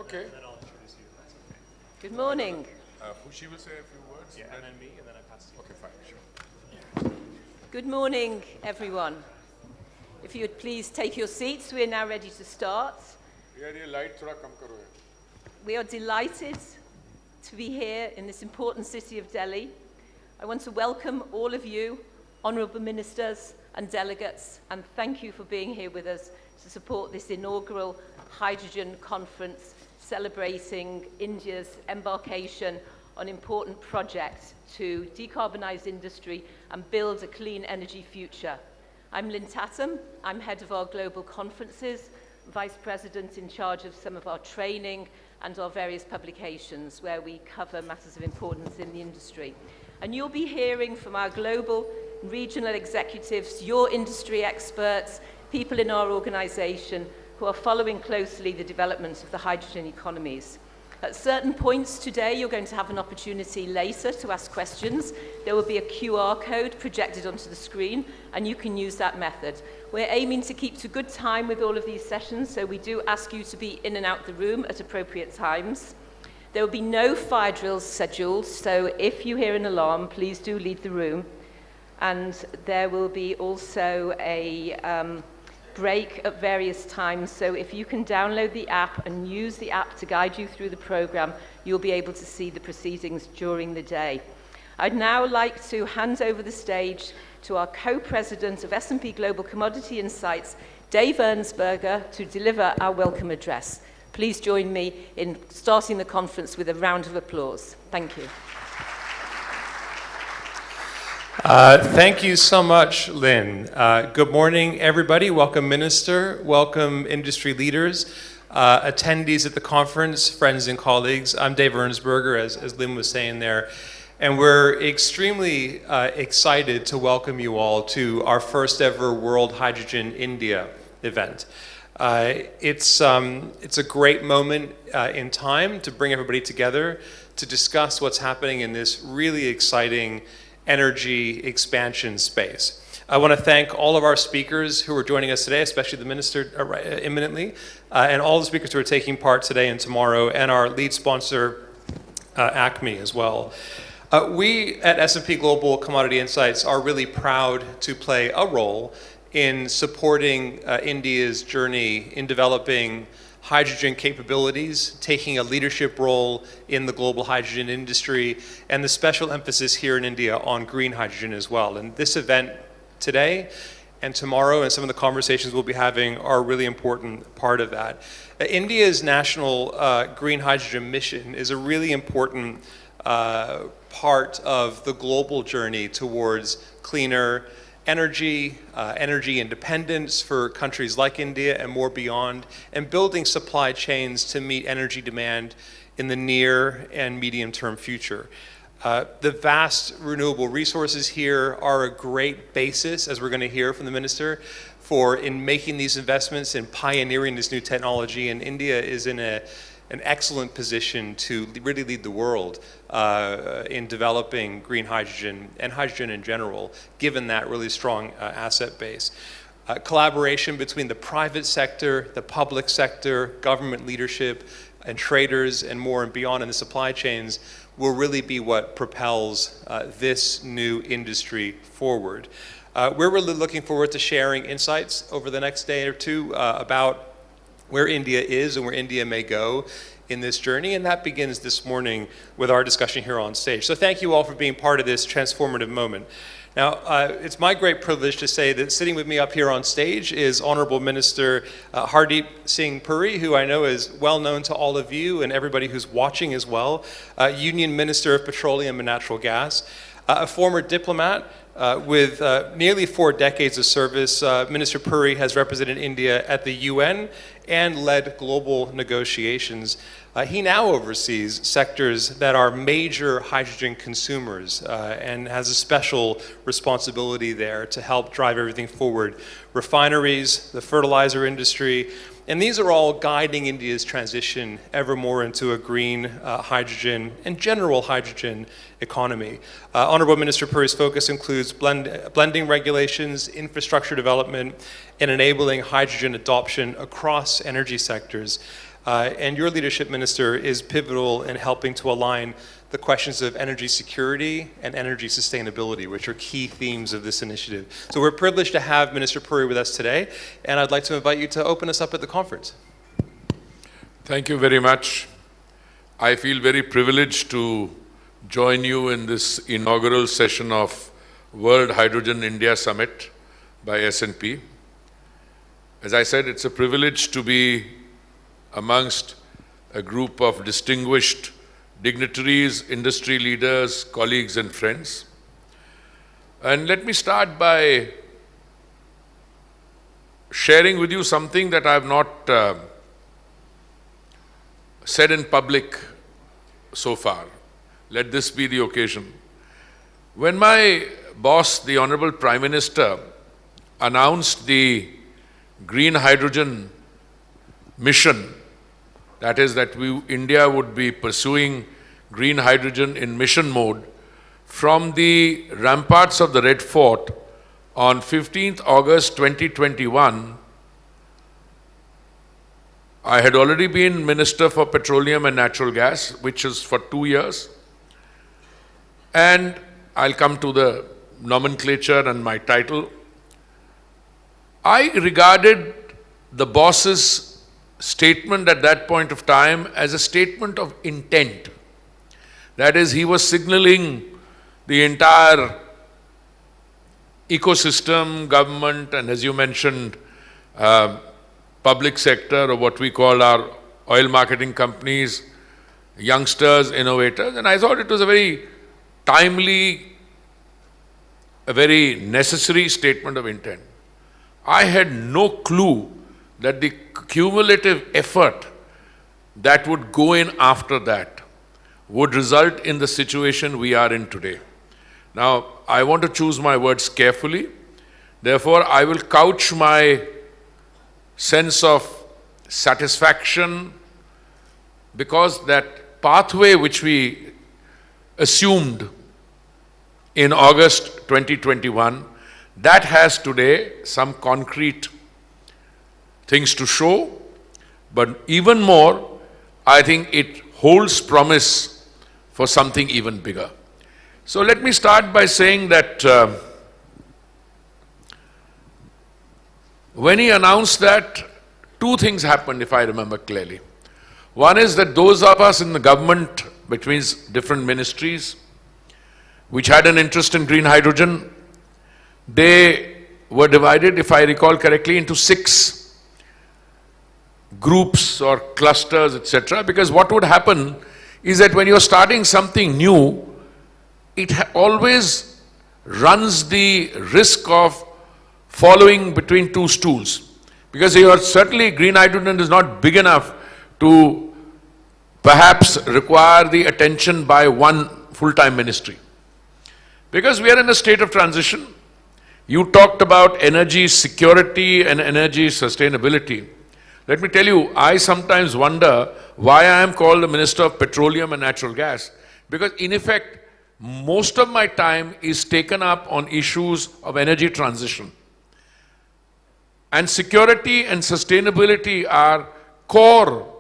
Okay. And then I'll introduce you if that's okay. Good morning. She will say a few words. Yeah, and then me, and then I pass to you. Okay, fine, sure. Good morning, everyone. If you would please take your seats, we are now ready to start. ये light थोड़ा कम करो यार. We are delighted to be here in this important city of Delhi. I want to welcome all of you, honourable ministers and delegates, and thank you for being here with us to support this inaugural hydrogen conference celebrating India's embarkation on important projects to decarbonise industry and build a clean energy future. I'm Lynn Tatham. I'm head of our global conferences, vice president in charge of some of our training and our various publications where we cover matters of importance in the industry. And you'll be hearing from our global regional executives, your industry experts, people in our organisation who are following closely the development of the hydrogen economies. At certain points today, you're going to have an opportunity later to ask questions. There will be a QR code projected onto the screen, and you can use that method. We're aiming to keep to good time with all of these sessions, so we do ask you to be in and out the room at appropriate times. There will be no fire drills scheduled, so if you hear an alarm, please do leave the room. And there will be also a break at various times, so if you can download the app and use the app to guide you through the program, you'll be able to see the proceedings during the day. I'd now like to hand over the stage to our co-president of S&P Global Commodity Insights, Dave Ernsberger, to deliver our welcome address. Please join me in starting the conference with a round of applause. Thank you. Thank you so much, Lynn. Good morning, everybody. Welcome, Minister. Welcome, industry leaders, attendees at the conference, friends and colleagues. I'm Dave Ernsberger, as Lynn was saying there, and we're extremely excited to welcome you all to our first ever World Hydrogen India event. It's a great moment in time to bring everybody together to discuss what's happening in this really exciting energy expansion space. I want to thank all of our speakers who are joining us today, especially the minister imminently, and all the speakers who are taking part today and tomorrow, and our lead sponsor, Acme, as well. We at S&P Global Commodity Insights are really proud to play a role in supporting India's journey in developing hydrogen capabilities, taking a leadership role in the global hydrogen industry, and the special emphasis here in India on green hydrogen as well. And this event today and tomorrow and some of the conversations we'll be having are a really important part of that. India's national green hydrogen mission is a really important part of the global journey towards cleaner energy, energy independence for countries like India and more beyond, and building supply chains to meet energy demand in the near and medium-term future. The vast renewable resources here are a great basis, as we're going to hear from the minister, in making these investments and pioneering this new technology, and India is in an excellent position to really lead the world in developing green hydrogen and hydrogen in general, given that really strong asset base. Collaboration between the private sector, the public sector, government leadership, and traders and more and beyond in the supply chains will really be what propels this new industry forward. We're really looking forward to sharing insights over the next day or two about where India is and where India may go in this journey, and that begins this morning with our discussion here on stage. So thank you all for being part of this transformative moment. Now, it's my great privilege to say that sitting with me up here on stage is Honourable Minister Hardeep Singh Puri, who I know is well known to all of you and everybody who's watching as well, Union Minister of Petroleum and Natural Gas, a former diplomat with nearly 4 decades of service. Minister Puri has represented India at the UN and led global negotiations. He now oversees sectors that are major hydrogen consumers and has a special responsibility there to help drive everything forward. Refineries, the fertilizer industry, and these are all guiding India's transition ever more into a green hydrogen and general hydrogen economy. Honourable Minister Puri's focus includes blending regulations, infrastructure development, and enabling hydrogen adoption across energy sectors. And your leadership, Minister, is pivotal in helping to align the questions of energy security and energy sustainability, which are key themes of this initiative. So we're privileged to have Minister Puri with us today, and I'd like to invite you to open us up at the conference. Thank you very much. I feel very privileged to join you in this inaugural session of World Hydrogen India Summit by S&P. As I said, it's a privilege to be amongst a group of distinguished dignitaries, industry leaders, colleagues and friends. And let me start by sharing with you something that I have not said in public so far. Let this be the occasion. When my boss, the Honorable Prime Minister, announced the green hydrogen mission, that is that India would be pursuing green hydrogen in mission mode, from the ramparts of the Red Fort on 15th August 2021, I had already been Minister for Petroleum and Natural Gas, which is for 2 years. And I'll come to the nomenclature and my title. I regarded the boss's statement at that point of time as a statement of intent. That is, he was signaling the entire ecosystem, government, and as you mentioned, public sector, or what we call our oil marketing companies, youngsters, innovators. And I thought it was a very timely, a very necessary statement of intent. I had no clue that the cumulative effort that would go in after that would result in the situation we are in today. Now, I want to choose my words carefully. Therefore, I will couch my sense of satisfaction, because that pathway which we assumed in August 2021, that has today some concrete things to show, but even more, I think it holds promise for something even bigger. So let me start by saying that when he announced that, two things happened, if I remember clearly. One is that those of us in the government, which means different ministries, which had an interest in green hydrogen, they were divided, if I recall correctly, into 6 groups or clusters, etc. Because what would happen is that when you're starting something new, it always runs the risk of following between 2 stools. Because certainly green hydrogen is not big enough to perhaps require the attention by one full-time ministry. Because we are in a state of transition. You talked about energy security and energy sustainability. Let me tell you, I sometimes wonder why I am called the Minister of Petroleum and Natural Gas. Because in effect, most of my time is taken up on issues of energy transition. And security and sustainability are core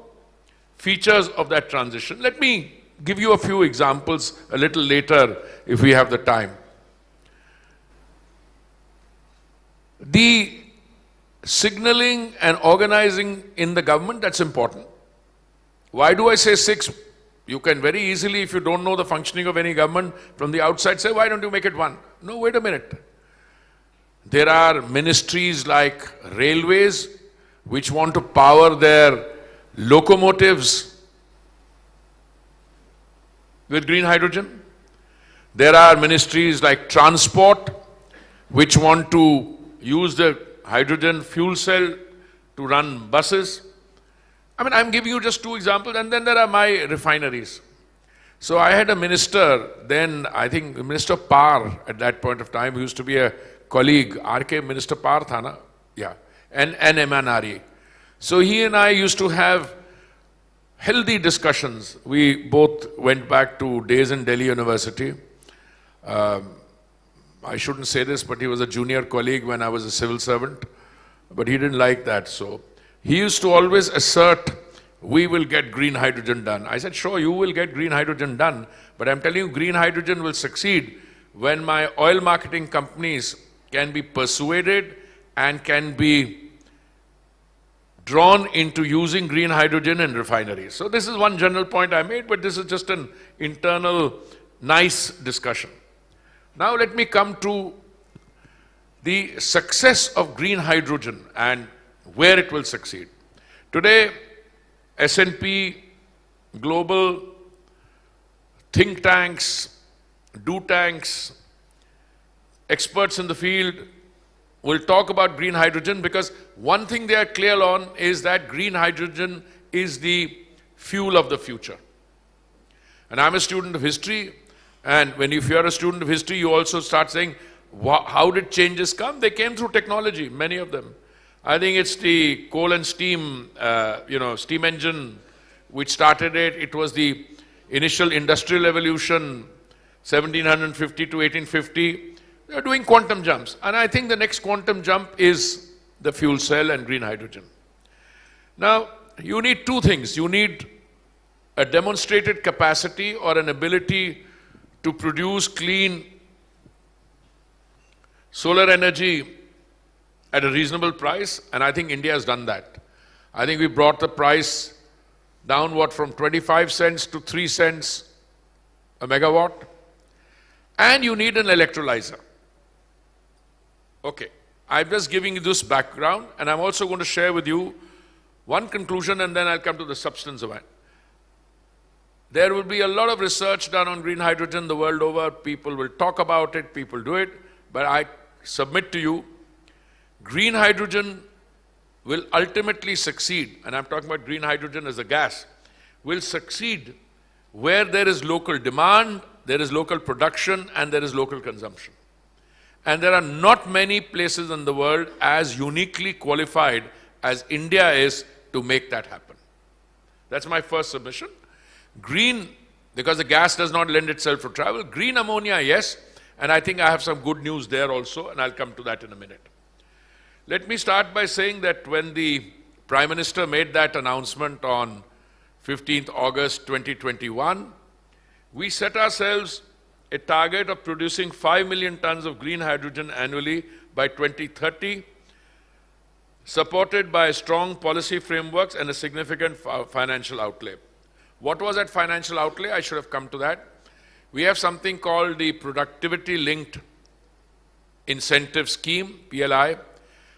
features of that transition. Let me give you a few examples a little later if we have the time. The signaling and organizing in the government, that's important. Why do I say 6? You can very easily, if you don't know the functioning of any government from the outside, say, why don't you make it 1? No, wait a minute. There are ministries like railways, which want to power their locomotives with green hydrogen. There are ministries like transport, which want to use the hydrogen fuel cell to run buses. I mean, I'm giving you just 2 examples, and then there are my refineries. So I had a minister then, I think Minister Par at that point of time, who used to be a colleague, RK Minister Par tha na? Yeah, and MNRE. So he and I used to have healthy discussions. We both went back to days in Delhi University. I shouldn't say this, but he was a junior colleague when I was a civil servant, but he didn't like that. So he used to always assert we will get green hydrogen done. I said, sure, you will get green hydrogen done, but I'm telling you, green hydrogen will succeed when my oil marketing companies can be persuaded and can be drawn into using green hydrogen in refineries. So this is one general point I made, but this is just an internal, nice discussion. Now let me come to the success of green hydrogen and where it will succeed. Today, S&P, global think tanks, do tanks, experts in the field will talk about green hydrogen because one thing they are clear on is that green hydrogen is the fuel of the future. And I'm a student of history, and if you're a student of history, you also start saying, how did changes come? They came through technology, many of them. I think it's the coal and steam, steam engine which started it. It was the initial industrial evolution, 1750 to 1850. They're doing quantum jumps. And I think the next quantum jump is the fuel cell and green hydrogen. Now, you need two things. You need a demonstrated capacity or an ability to produce clean solar energy at a reasonable price, and I think India has done that. I think we brought the price downward from 25 cents to 3 cents a megawatt, and you need an electrolyzer. Okay, I'm just giving you this background, and I'm also going to share with you one conclusion, and then I'll come to the substance of it. There will be a lot of research done on green hydrogen the world over. People will talk about it, people do it, but I submit to you, green hydrogen will ultimately succeed, and I'm talking about green hydrogen as a gas, will succeed where there is local demand, there is local production, and there is local consumption. And there are not many places in the world as uniquely qualified as India is to make that happen. That's my first submission. Green, because the gas does not lend itself to travel. Green ammonia, yes, and I think I have some good news there also, and I'll come to that in a minute. Let me start by saying that when the Prime Minister made that announcement on 15th August 2021, we set ourselves a target of producing 5 million tons of green hydrogen annually by 2030, supported by strong policy frameworks and a significant financial outlay. What was that financial outlay? I should have come to that. We have something called the Productivity-Linked Incentive Scheme, PLI,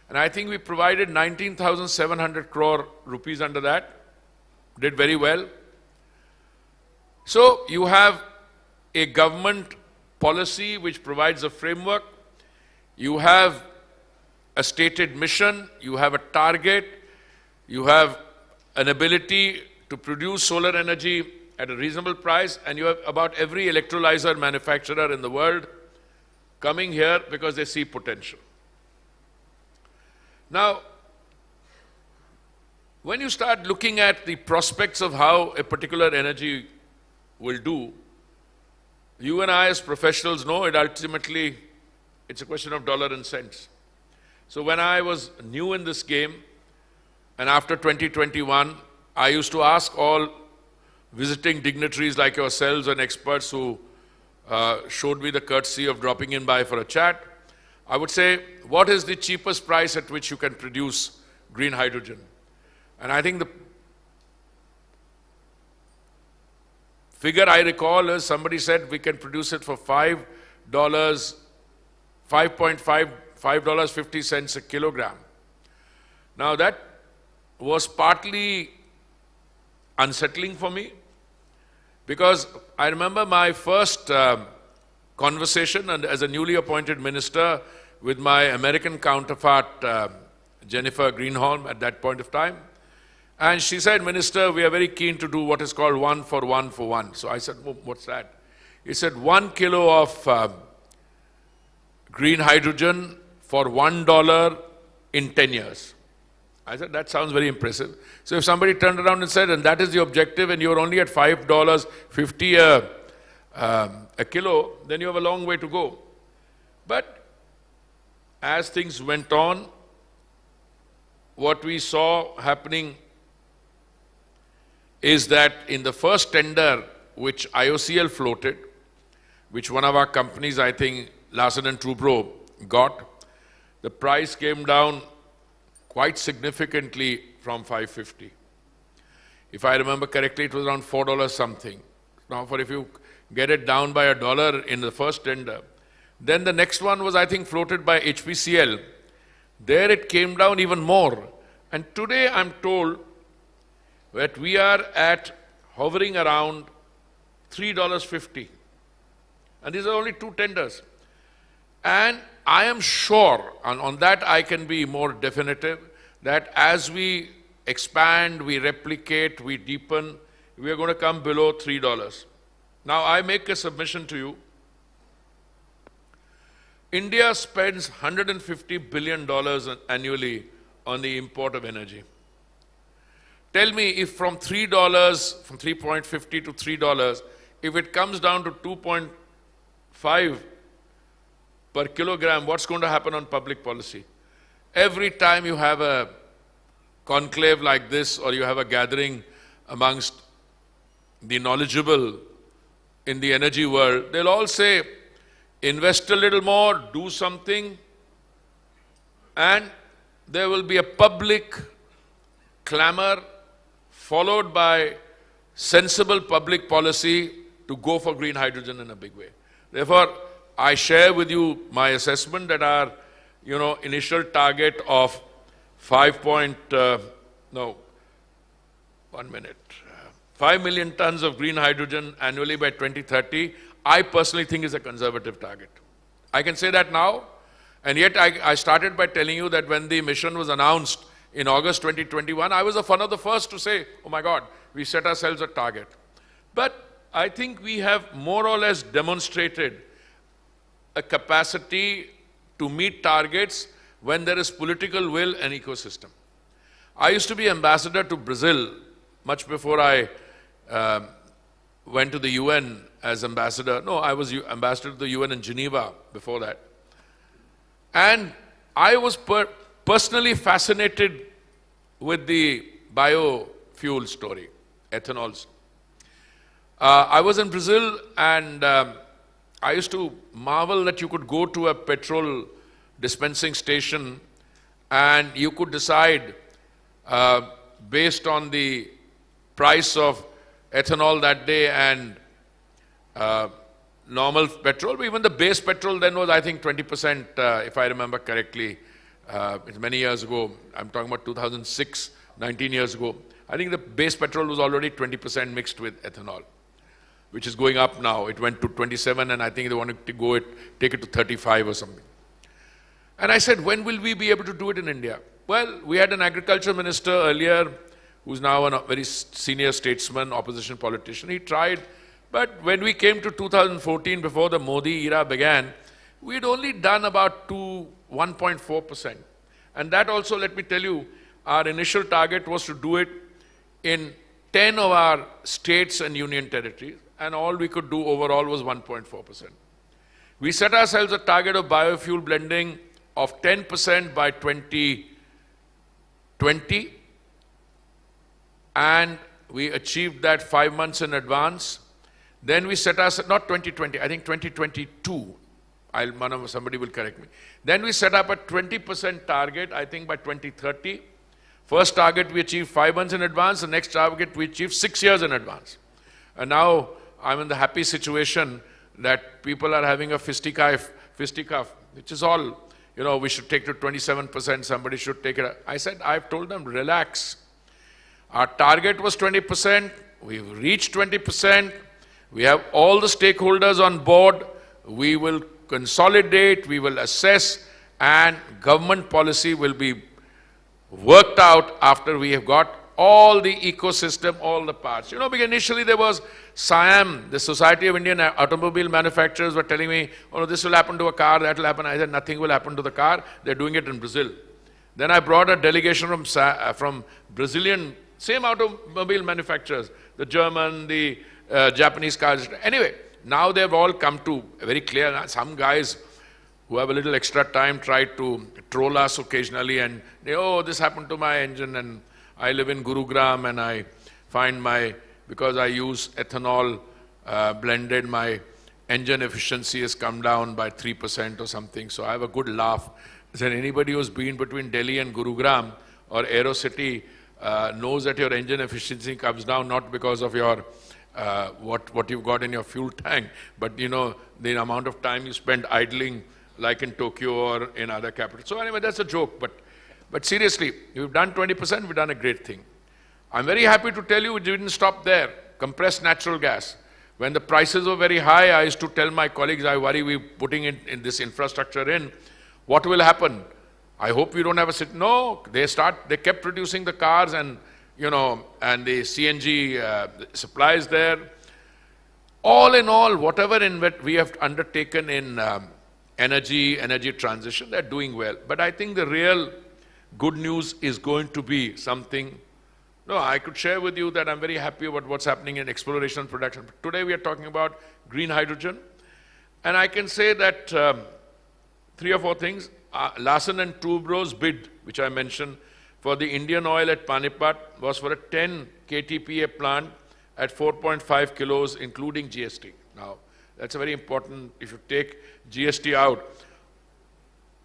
and I think we provided 19,700 crore rupees under that. Did very well. So you have a government policy which provides a framework. You have a stated mission. You have a target. You have an ability to produce solar energy at a reasonable price, and you have about every electrolyzer manufacturer in the world coming here because they see potential. Now, when you start looking at the prospects of how a particular energy will do, you and I as professionals know it ultimately, it's a question of dollar and cents. So when I was new in this game, and after 2021, I used to ask all visiting dignitaries like yourselves and experts who showed me the courtesy of dropping in by for a chat, I would say, what is the cheapest price at which you can produce green hydrogen? And I think the figure I recall is somebody said we can produce it for $5.50 a kilogram. Now that was partly unsettling for me because I remember my first conversation and as a newly appointed minister with my American counterpart, Jennifer Greenholm at that point of time. And she said, Minister, we are very keen to do what is called 1 for 1 for 1. So I said, oh, what's that? He said, 1 kilo of green hydrogen for $1 in 10 years. I said, that sounds very impressive. So if somebody turned around and said, and that is the objective, and you're only at $5.50 a kilo, then you have a long way to go. But as things went on, what we saw happening is that in the first tender which IOCL floated, which one of our companies, I think Larsen and Toubro, got, the price came down quite significantly from 550. If I remember correctly, it was around $4 something. Now, if you get it down by $1 in the first tender, then the next one was, I think, floated by HPCL. There it came down even more. And today I'm told that we are hovering around $3.50. And these are only two tenders. And I am sure, and on that I can be more definitive, that as we expand, we replicate, we deepen, we are going to come below $3. Now I make a submission to you. India spends $150 billion annually on the import of energy. Tell me if from $3, from 3.50 to $3, if it comes down to 2.5 per kilogram, what's going to happen on public policy? Every time you have a conclave like this, or you have a gathering amongst the knowledgeable in the energy world, they'll all say, invest a little more, do something, and there will be a public clamor followed by sensible public policy to go for green hydrogen in a big way. Therefore, I share with you my assessment that our, initial target of 5 million tons of green hydrogen annually by 2030, I personally think is a conservative target. I can say that now, and yet I started by telling you that when the mission was announced in August 2021, I was one of the first to say, oh my God, we set ourselves a target. But I think we have more or less demonstrated a capacity to meet targets when there is political will and ecosystem. I used to be ambassador to Brazil much before I went to the UN as ambassador. No, I was ambassador to the UN in Geneva before that. And I was personally fascinated with the biofuel story, ethanols. I was in Brazil, and I used to marvel that you could go to a petrol dispensing station and you could decide based on the price of ethanol that day and normal petrol, but even the base petrol then was, I think, 20%, if I remember correctly. It's many years ago. I'm talking about 2006, 19 years ago. I think the base petrol was already 20% mixed with ethanol, which is going up now. It went to 27, and I think they wanted to take it to 35 or something. And I said, when will we be able to do it in India? Well, we had an agriculture minister earlier, who's now a very senior statesman, opposition politician. He tried, but when we came to 2014, before the Modi era began, we'd only done about 1.4%. And that also, let me tell you, our initial target was to do it in 10 of our states and union territories, and all we could do overall was 1.4%. We set ourselves a target of biofuel blending of 10% by 2020, and we achieved that 5 months in advance. Then we set ourselves, not 2020, I think 2022, somebody will correct me. Then we set up a 20% target, I think by 2030. First target we achieved 5 months in advance, the next target we achieved 6 years in advance. And now I'm in the happy situation that people are having a fisticuff, which is all, we should take to 27%, somebody should take it. I said, I've told them, relax. Our target was 20%, we've reached 20%, we have all the stakeholders on board, we will consolidate, we will assess, and government policy will be worked out after we have got all the ecosystem, all the parts. Because initially there was SIAM, the Society of Indian Automobile Manufacturers were telling me, oh, this will happen to a car, that will happen. I said, nothing will happen to the car. They're doing it in Brazil. Then I brought a delegation from Brazilian, same automobile manufacturers, the German, the Japanese cars. Anyway, now they've all come to very clear. Some guys who have a little extra time try to troll us occasionally and they, oh, this happened to my engine and I live in Gurugram and I find because I use ethanol blended, my engine efficiency has come down by 3% or something. So I have a good laugh. Then anybody who's been between Delhi and Gurugram or Aerocity knows that your engine efficiency comes down not because of your what you've got in your fuel tank, but the amount of time you spend idling, like in Tokyo or in other capitals. So anyway, that's a joke. But seriously, we've done 20%. We've done a great thing. I'm very happy to tell you we didn't stop there. Compressed natural gas. When the prices were very high, I used to tell my colleagues, I worry we're putting in this infrastructure in. What will happen? I hope we don't have a No, they kept producing the cars and and the CNG supplies there. All in all, whatever we have undertaken in energy transition, they're doing well. But I think the real good news is going to be something. No, I could share with you that I'm very happy about what's happening in exploration and production. But today we are talking about green hydrogen. And I can say that 3 or 4 things. Larsen and Toubro's bid, which I mentioned, for the Indian oil at Panipat was for a 10 KTPA plant at 4.5 kilos, including GST. Now, that's a very important, if you take GST out.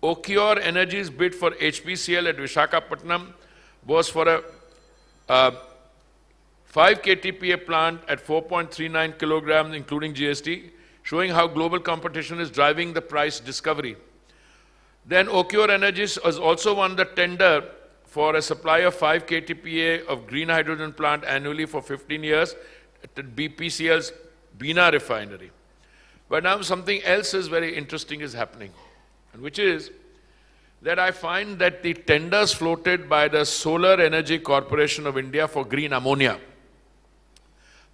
Okior Energy's bid for HPCL at Vishakhapatnam was for a 5 KTPA plant at 4.39 kilograms, including GST, showing how global competition is driving the price discovery. Then Okior Energies has also won the tender for a supply of 5 KTPA of green hydrogen plant annually for 15 years at BPCL's Bina refinery. But now something else is very interesting is happening, and which is that I find that the tenders floated by the Solar Energy Corporation of India for green ammonia.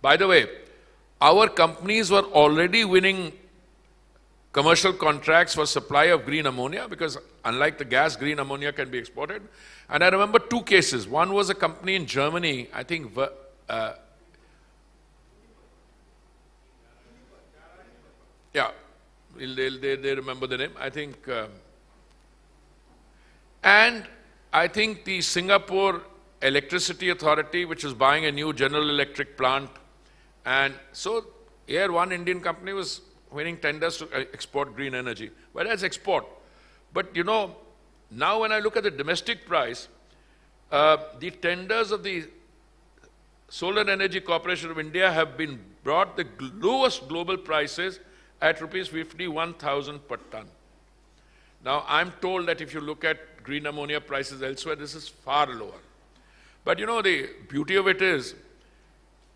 By the way, our companies were already winning commercial contracts for supply of green ammonia because unlike the gas, green ammonia can be exported. And I remember 2 cases. One was a company in Germany, I think, they remember the name, I think. And I think the Singapore Electricity Authority, which is buying a new General Electric plant. And so here one Indian company was winning tenders to export green energy. Well, that's export. But now when I look at the domestic price, the tenders of the Solar Energy Corporation of India have been brought the lowest global prices at rupees 51,000 per ton. Now, I'm told that if you look at green ammonia prices elsewhere, this is far lower. But the beauty of it is,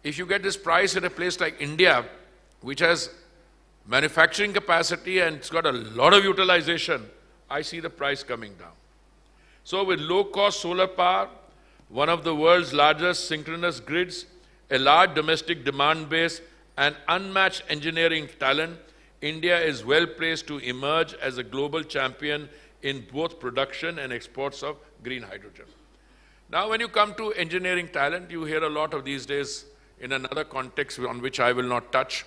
if you get this price at a place like India, which has manufacturing capacity and it's got a lot of utilization, I see the price coming down. So with low-cost solar power, one of the world's largest synchronous grids, a large domestic demand base, and unmatched engineering talent, India is well placed to emerge as a global champion in both production and exports of green hydrogen. Now, when you come to engineering talent, you hear a lot of these days in another context on which I will not touch.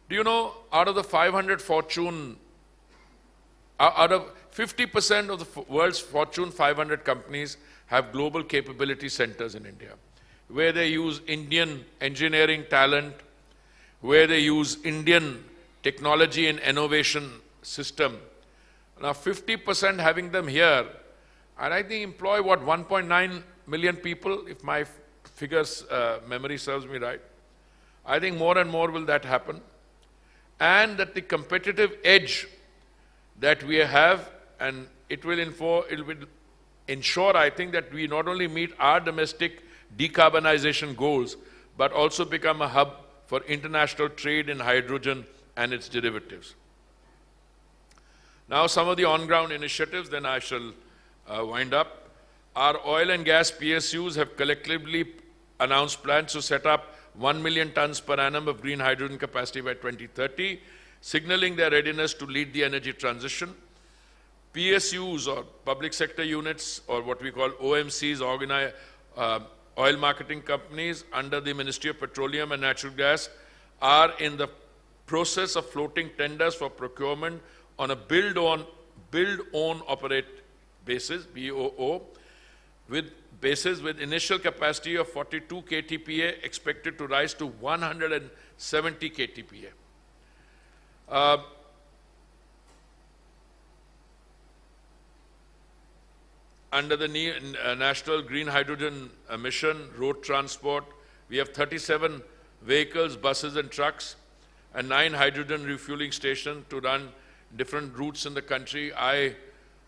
Do you know, out of the 500 Fortune, out of 50% of the world's Fortune 500 companies have global capability centers in India, where they use Indian engineering talent, where they use Indian technology and innovation system. Now 50% having them here, and I think employ what, 1.9 million people, if my figures, memory serves me right. I think more and more will that happen. And that the competitive edge that we have, and it will ensure, I think, that we not only meet our domestic decarbonization goals, but also become a hub for international trade in hydrogen and its derivatives. Now, some of the on-ground initiatives, then I shall wind up. Our oil and gas PSUs have collectively announced plans to set up 1 million tons per annum of green hydrogen capacity by 2030, signaling their readiness to lead the energy transition. PSUs, or public sector units, or what we call OMCs, oil marketing companies under the Ministry of Petroleum and Natural Gas, are in the process of floating tenders for procurement on a build, own, operate basis, BOO, with basis with initial capacity of 42 KTPA expected to rise to 170 KTPA. Under the National Green Hydrogen Mission, road transport, we have 37 vehicles, buses and trucks, and 9 hydrogen refueling stations to run different routes in the country. I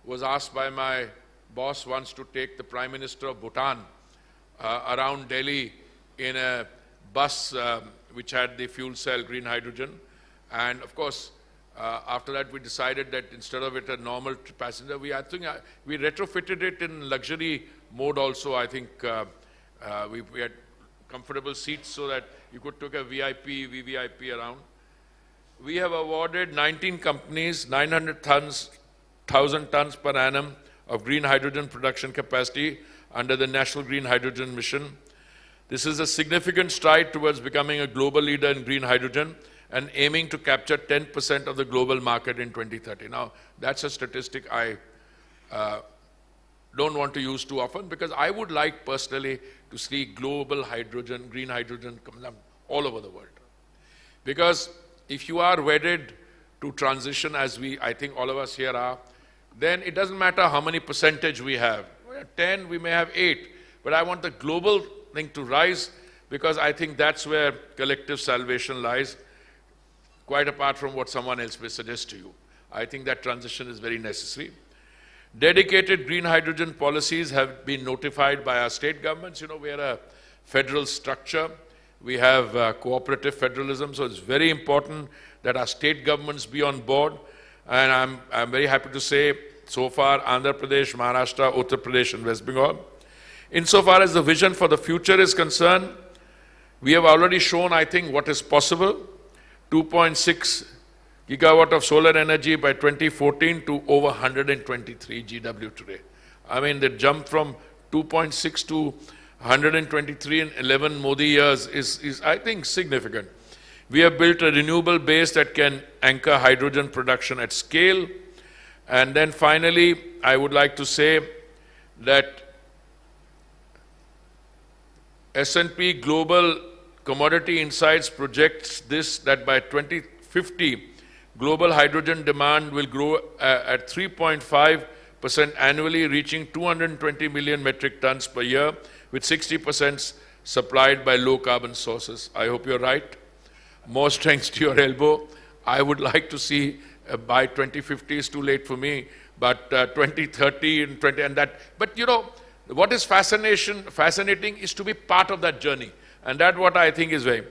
was asked by my boss once to take the Prime Minister of Bhutan around Delhi in a bus which had the fuel cell green hydrogen. And of course, after that we decided that instead of it a normal passenger, I think we retrofitted it in luxury mode also. I think we had comfortable seats so that you could take a VIP, VVIP around. We have awarded 19 companies 900,000 tons per annum of green hydrogen production capacity under the National Green Hydrogen Mission. This is a significant stride towards becoming a global leader in green hydrogen and aiming to capture 10% of the global market in 2030. Now, that's a statistic I don't want to use too often, because I would like personally to see global hydrogen, green hydrogen come all over the world. Because if you are wedded to transition, as I think all of us here are, then it doesn't matter how many percentage we have. 10, we may have 8, but I want the global thing to rise, because I think that's where collective salvation lies, quite apart from what someone else may suggest to you. I think that transition is very necessary. Dedicated green hydrogen policies have been notified by our state governments. You know, we are a federal structure. We have cooperative federalism, so it's very important that our state governments be on board. And I'm very happy to say, so far, Andhra Pradesh, Maharashtra, Uttar Pradesh, and West Bengal. Insofar as the vision for the future is concerned, we have already shown, I think, what is possible. 2.6 gigawatt of solar energy by 2014 to over 123 GW today. I mean, the jump from 2.6 to 123 in 11 Modi years is, I think, significant. We have built a renewable base that can anchor hydrogen production at scale. And then finally, I would like to say that S&P Global Commodity Insights projects that by 2050, global hydrogen demand will grow at 3.5% annually, reaching 220 million metric tons per year, with 60% supplied by low-carbon sources. I hope you're right. More strength to your elbow. I would like to see by 2050 is too late for me, but 2030 and 20 and that. But you know, what is fascinating is to be part of that journey. And that's what I think is very.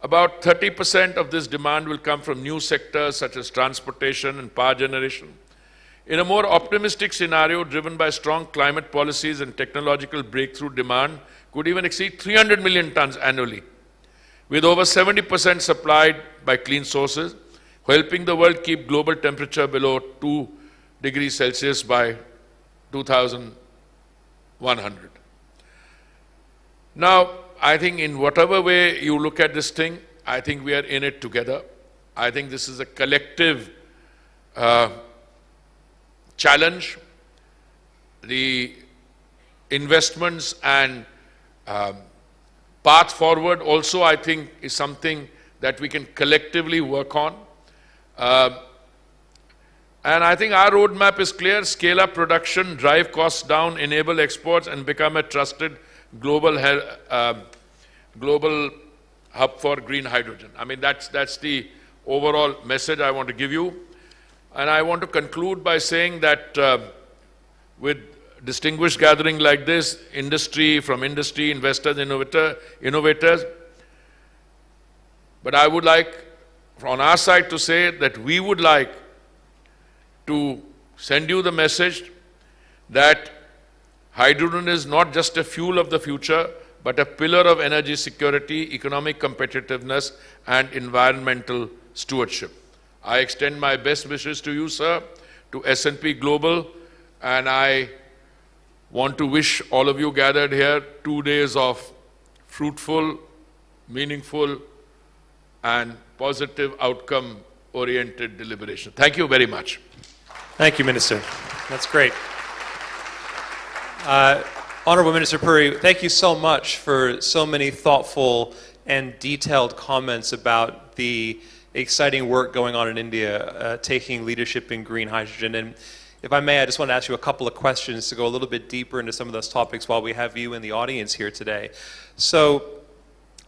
About 30% of this demand will come from new sectors such as transportation and power generation. In a more optimistic scenario, driven by strong climate policies and technological breakthrough, demand could even exceed 300 million tons annually, with over 70% supplied by clean sources, helping the world keep global temperature below 2 degrees Celsius by 2100. Now, I think in whatever way you look at this thing, I think we are in it together. I think this is a collective challenge. The investments and path forward also, I think, is something that we can collectively work on. And I think our roadmap is clear: scale up production, drive costs down, enable exports, and become a trusted global hub for green hydrogen. I mean, that's the overall message I want to give you. And I want to conclude by saying that with distinguished gathering like this, industry, investors, innovators, but I would like, on our side, to say that we would like to send you the message that hydrogen is not just a fuel of the future, but a pillar of energy security, economic competitiveness, and environmental stewardship. I extend my best wishes to you, sir, to S&P Global, and I want to wish all of you gathered here 2 days of fruitful, meaningful, and positive outcome-oriented deliberation. Thank you very much. Thank you, Minister. That's great. Honorable Minister Puri, thank you so much for so many thoughtful and detailed comments about the exciting work going on in India, taking leadership in green hydrogen. And if I may, I just want to ask you a couple of questions to go a little bit deeper into some of those topics while we have you in the audience here today. So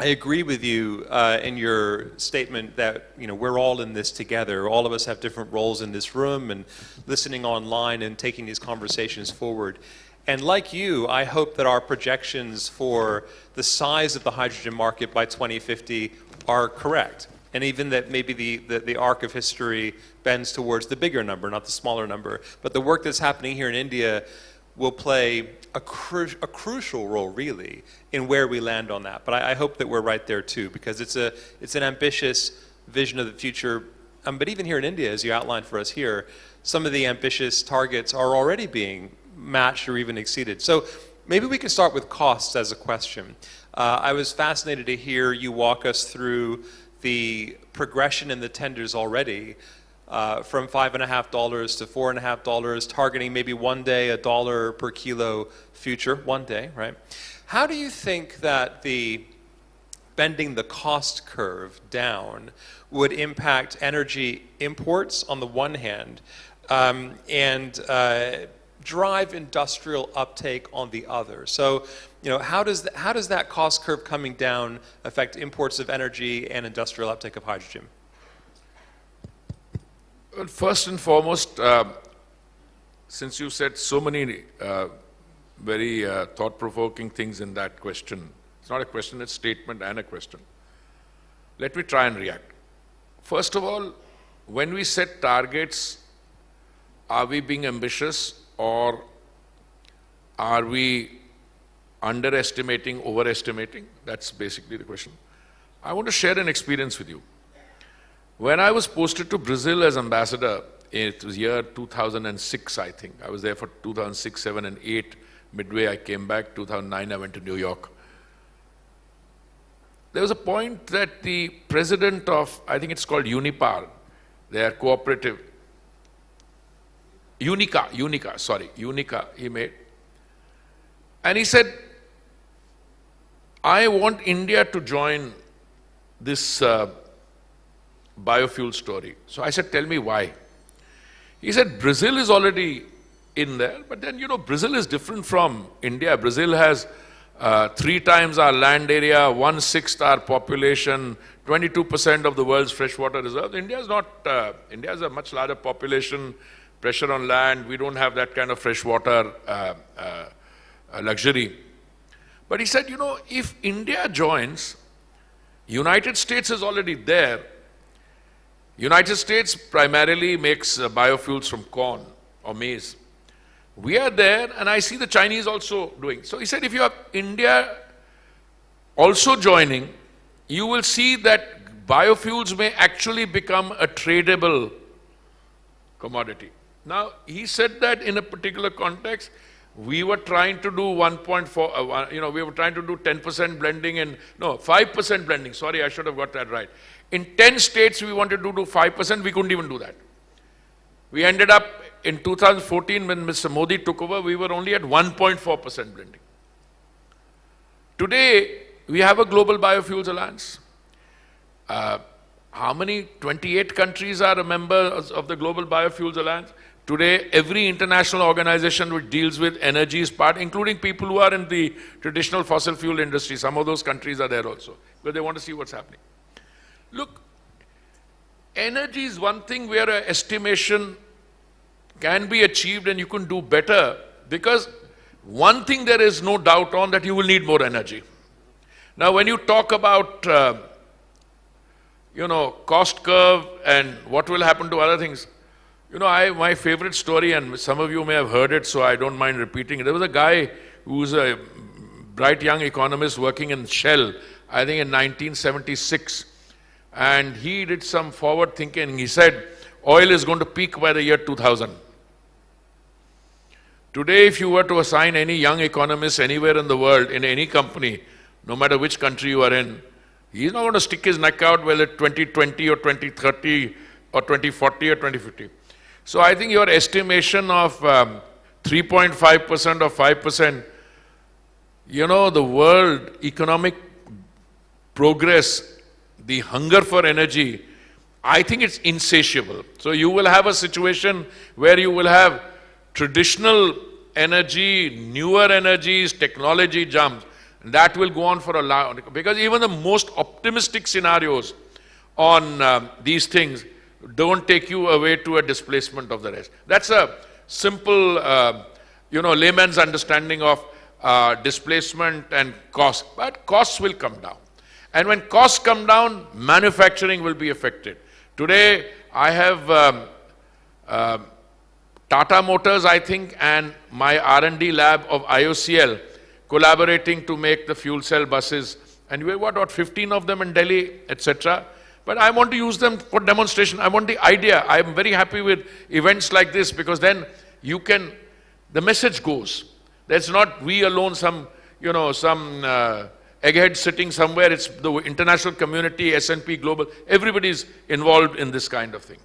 I agree with you in your statement that we're all in this together. All of us have different roles in this room and listening online and taking these conversations forward. And like you, I hope that our projections for the size of the hydrogen market by 2050 are correct. And even that maybe the arc of history bends towards the bigger number, not the smaller number. But the work that's happening here in India will play a crucial role, really, in where we land on that. But I hope that we're right there, too, because it's an ambitious vision of the future. But even here in India, as you outlined for us here, some of the ambitious targets are already being matched or even exceeded. So maybe we can start with costs as a question. I was fascinated to hear you walk us through the progression in the tenders already from $5.50 to $4.50, targeting maybe one day $1 per kilo future, one day, right? How do you think that bending the cost curve down would impact energy imports on the one hand and drive industrial uptake on the other? So, how does that cost curve coming down affect imports of energy and industrial uptake of hydrogen? Well, first and foremost, since you said so many very thought-provoking things in that question, it's not a question, it's a statement and a question. Let me try and react. First of all, when we set targets, are we being ambitious or are we underestimating, overestimating? That's basically the question. I want to share an experience with you. When I was posted to Brazil as ambassador, it was year 2006, I think. I was there for 2006, 7 and 8. Midway I came back, 2009 I went to New York. There was a point that the president of, I think it's called Unipar, their cooperative, Unica, he made. And he said, I want India to join this biofuel story. So I said, tell me why. He said, Brazil is already in there, but then, Brazil is different from India. Brazil has 3 times our land area, 1/6 our population, 22% of the world's freshwater reserves. India has a much larger population, pressure on land. We don't have that kind of freshwater luxury. But he said, if India joins, United States is already there. United States primarily makes biofuels from corn or maize. We are there, and I see the Chinese also doing. So he said, if you have India also joining, you will see that biofuels may actually become a tradable commodity. Now, he said that in a particular context. We were trying to do 1.4, we were trying to do 10% blending and, 5% blending. Sorry, I should have got that right. In 10 states, we wanted to do 5%. We couldn't even do that. We ended up in 2014, when Mr. Modi took over, we were only at 1.4% blending. Today, we have a global biofuels alliance. How many? 28 countries are members of the global biofuels alliance. Today, every international organization which deals with energy is part, including people who are in the traditional fossil fuel industry. Some of those countries are there also, because they want to see what's happening. Look, energy is one thing where an estimation can be achieved and you can do better, because one thing there is no doubt on, that you will need more energy. Now, when you talk about, cost curve and what will happen to other things, my favorite story, and some of you may have heard it, so I don't mind repeating it. There was a guy who was a bright young economist working in Shell, I think in 1976. And he did some forward thinking. He said, oil is going to peak by the year 2000. Today, if you were to assign any young economist anywhere in the world, in any company, no matter which country you are in, he's not going to stick his neck out whether 2020 or 2030 or 2040 or 2050. So I think your estimation of 3.5% or 5%, You know, the world economic progress, the hunger for energy, I think it's insatiable. So you will have a situation where you will have traditional energy, newer energies, technology jumps. That will go on for a long, because even the most optimistic scenarios on these things don't take you away to a displacement of the rest. That's a simple, layman's understanding of displacement and cost. But costs will come down. And when costs come down, manufacturing will be affected. Today, I have Tata Motors, I think, and my R&D lab of IOCL collaborating to make the fuel cell buses. And we have about 15 of them in Delhi, etc. But I want to use them for demonstration. I want the idea. I am very happy with events like this, because then you can, the message goes. That's not we alone, some egghead sitting somewhere. It's the international community, S&P Global. Everybody's involved in this kind of thing.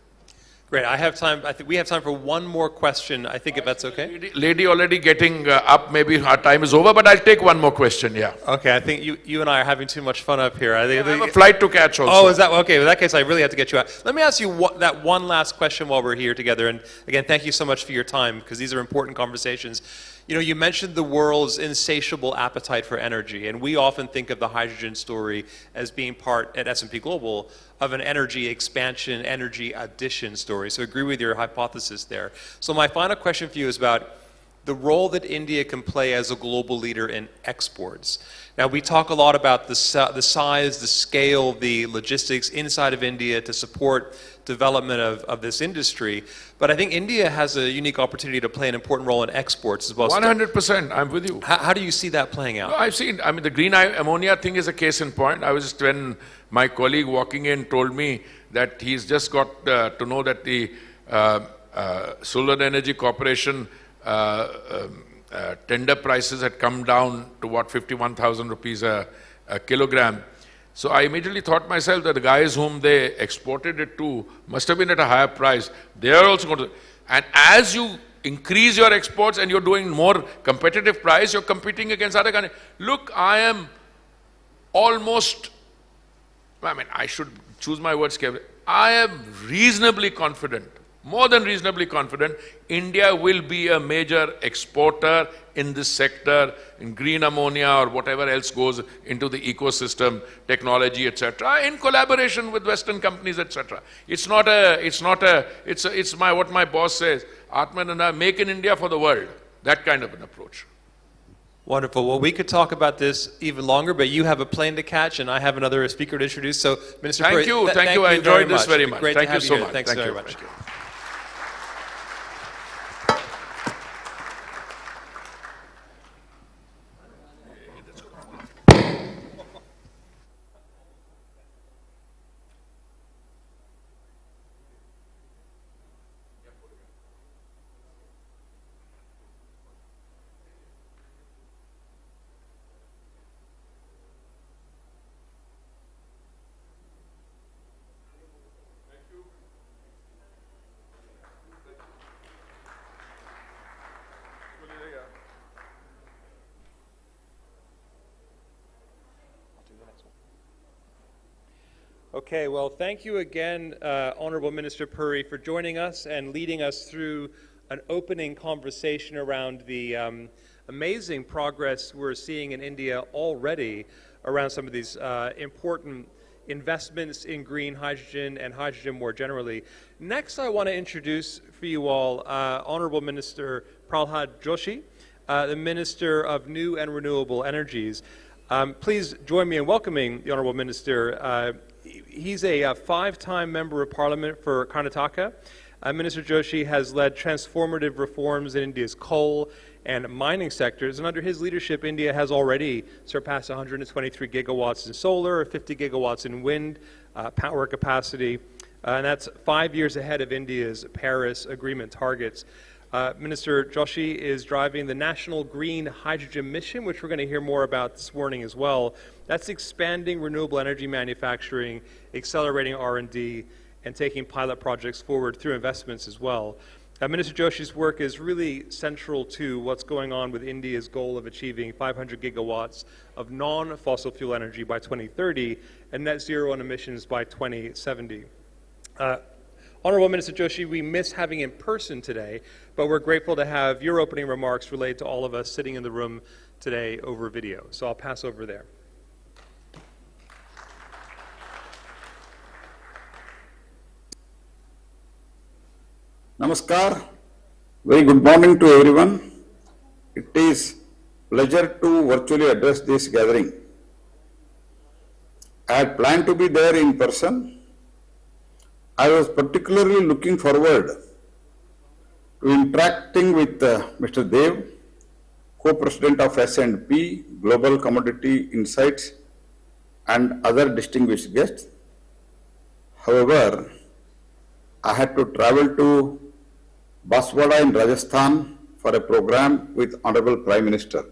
Great. I have time. I think we have time for one more question, I think, if that's okay. Lady already getting up. Maybe our time is over, but I'll take one more question, yeah. Okay, I think you and I are having too much fun up here. I have a flight to catch also. Oh, is that okay? In that case, I really have to get you out. Let me ask you that one last question while we're here together. And again, thank you so much for your time, because these are important conversations. You know, you mentioned the world's insatiable appetite for energy, and we often think of the hydrogen story as being part, at S&P Global, of an energy expansion, energy addition story. So I agree with your hypothesis there. So my final question for you is about the role that India can play as a global leader in exports. Now, we talk a lot about the size, the scale, the logistics inside of India to support development of this industry, but I think India has a unique opportunity to play an important role in exports as well. 100%, I'm with you. How do you see that playing out? No, I've seen, the green ammonia thing is a case in point. I was just, when my colleague walking in told me that he's just got to know that the Solar Energy Corporation tender prices had come down to what, 51,000 rupees a kilogram. So I immediately thought myself that the guys whom they exported it to must have been at a higher price. They are also going to, and as you increase your exports and you're doing more competitive price, you're competing against other countries. Look, I am almost, I should choose my words carefully. I am reasonably confident, more than reasonably confident, India will be a major exporter in this sector, in green ammonia or whatever else goes into the ecosystem, technology, etc., in collaboration with Western companies, etc. It's what my boss says, Atmananda, make in India for the world. That kind of an approach. Wonderful. Well, we could talk about this even longer, but you have a plane to catch, and I have another speaker to introduce. So, Minister, thank you. I enjoyed this very much. Great thank to have you so here. much. Thanks thank very you. much. Thank you. Okay, well, thank you again, Honorable Minister Puri, for joining us and leading us through an opening conversation around the amazing progress we're seeing in India already around some of these important investments in green hydrogen and hydrogen more generally. Next, I want to introduce for you all Honorable Minister Prahlad Joshi, the Minister of New and Renewable Energies. Please join me in welcoming the Honorable Minister. He's a five-time Member of Parliament for Karnataka. Minister Joshi has led transformative reforms in India's coal and mining sectors, and under his leadership, India has already surpassed 123 gigawatts in solar, 50 gigawatts in wind power capacity, and that's 5 years ahead of India's Paris Agreement targets. Minister Joshi is driving the National Green Hydrogen Mission, which we're going to hear more about this morning as well. That's expanding renewable energy manufacturing, accelerating R&D, and taking pilot projects forward through investments as well. Minister Joshi's work is really central to what's going on with India's goal of achieving 500 gigawatts of non-fossil fuel energy by 2030 and net zero on emissions by 2070. Honorable Minister Joshi, we miss having in person today, but we're grateful to have your opening remarks relayed to all of us sitting in the room today over video. So I'll pass over there. Namaskar. Very good morning to everyone. It is pleasure to virtually address this gathering. I had planned to be there in person. I was particularly looking forward to interacting with Mr. Dev, co-president of S&P Global Commodity Insights, and other distinguished guests. However, I had to travel to Baswada in Rajasthan for a program with Honorable Prime Minister.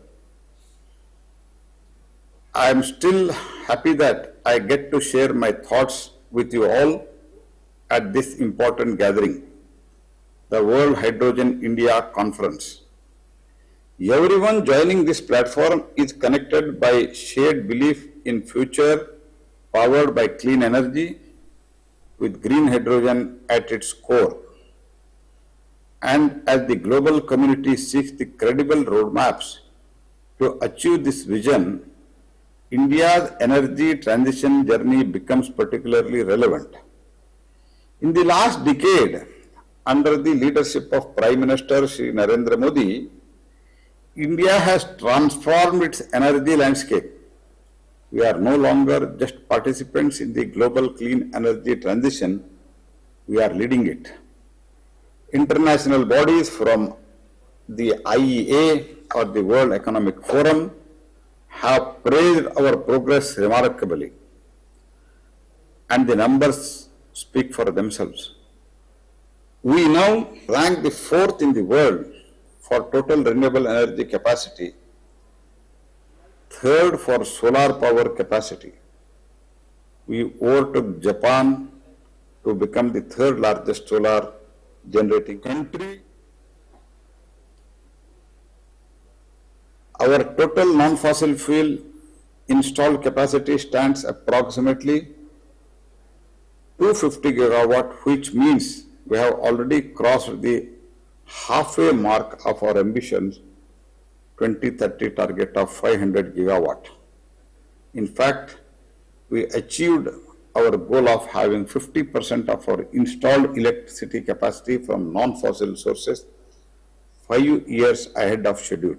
I am still happy that I get to share my thoughts with you all at this important gathering, the World Hydrogen India Conference. Everyone joining this platform is connected by shared belief in future powered by clean energy with green hydrogen at its core. And as the global community seeks the credible roadmaps to achieve this vision, India's energy transition journey becomes particularly relevant. In the last decade, under the leadership of Prime Minister Shri Narendra Modi, India has transformed its energy landscape. We are no longer just participants in the global clean energy transition, we are leading it. International bodies from the IEA or the World Economic Forum have praised our progress remarkably, and the numbers speak for themselves. We now rank the 4th in the world for total renewable energy capacity, 3rd for solar power capacity. We overtook Japan to become the 3rd largest solar generating country. Our total non-fossil fuel installed capacity stands approximately 250 gigawatt, which means we have already crossed the halfway mark of our ambitions 2030 target of 500 gigawatt. In fact, we achieved our goal of having 50% of our installed electricity capacity from non-fossil sources 5 years ahead of schedule.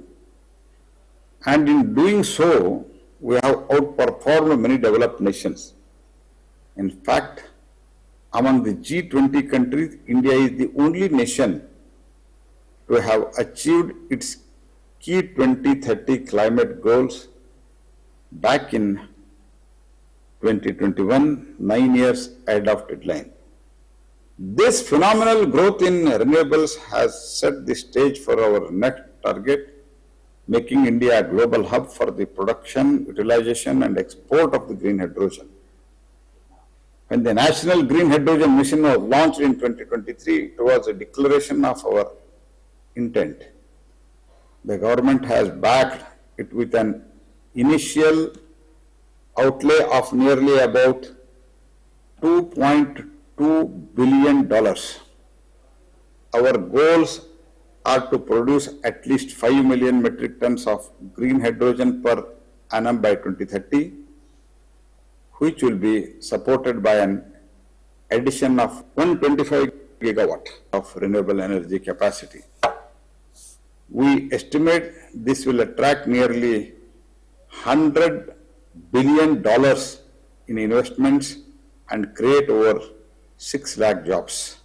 And in doing so, we have outperformed many developed nations. In fact, among the G20 countries, India is the only nation to have achieved its key 2030 climate goals back in 2021, 9 years ahead of deadline. This phenomenal growth in renewables has set the stage for our next target, making India a global hub for the production, utilization and export of the green hydrogen. When the National Green Hydrogen Mission was launched in 2023, it was a declaration of our intent. The government has backed it with an initial outlay of nearly about $2.2 billion. Our goals are to produce at least 5 million metric tons of green hydrogen per annum by 2030, which will be supported by an addition of 125 gigawatt of renewable energy capacity. We estimate this will attract nearly $100 billion in investments and create over 6 lakh jobs.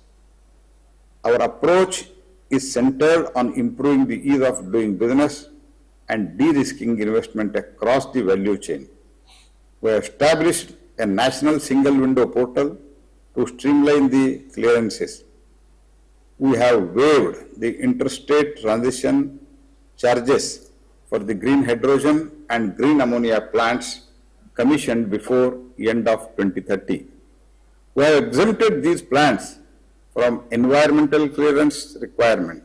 Our approach is centered on improving the ease of doing business and de-risking investment across the value chain. We have established a national single window portal to streamline the clearances. We have waived the interstate transition charges for the green hydrogen and green ammonia plants commissioned before the end of 2030. We have exempted these plants from environmental clearance requirement,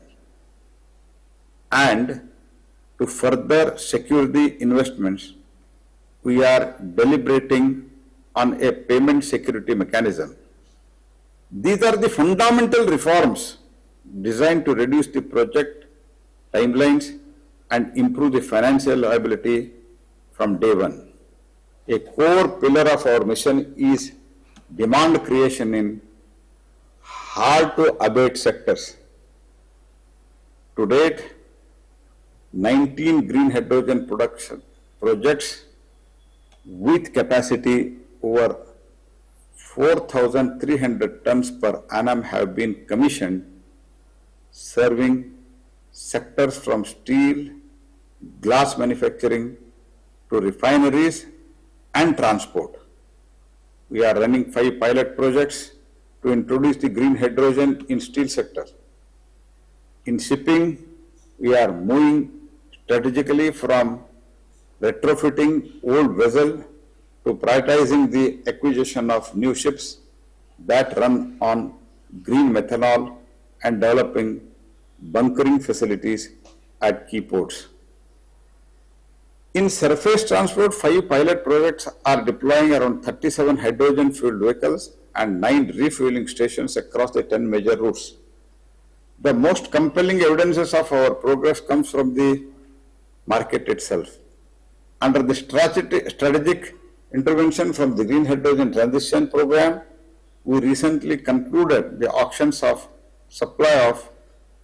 and to further secure the investments, we are deliberating on a payment security mechanism. These are the fundamental reforms designed to reduce the project timelines and improve the financial viability from day one. A core pillar of our mission is demand creation in hard to abate sectors. To date, 19 green hydrogen production projects with capacity over 4,300 tons per annum have been commissioned, serving sectors from steel, glass manufacturing to refineries and transport. We are running 5 pilot projects to introduce the green hydrogen in steel sector. In shipping, we are moving strategically from retrofitting old vessels to prioritizing the acquisition of new ships that run on green methanol and developing bunkering facilities at key ports. In surface transport, 5 pilot projects are deploying around 37 hydrogen-fueled vehicles and 9 refueling stations across the 10 major routes. The most compelling evidences of our progress comes from the market itself. Under the strategic intervention from the Green Hydrogen Transition Program, we recently concluded the auctions of supply of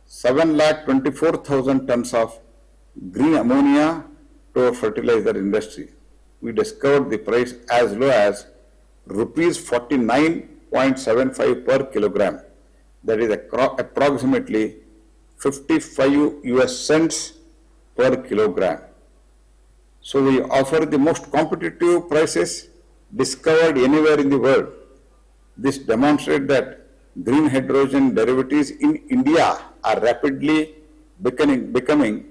7,24,000 tons of green ammonia to our fertilizer industry. We discovered the price as low as rupees 49.75 per kilogram. That is approximately 55 US cents per kilogram. So we offer the most competitive prices discovered anywhere in the world. This demonstrates that green hydrogen derivatives in India are rapidly becoming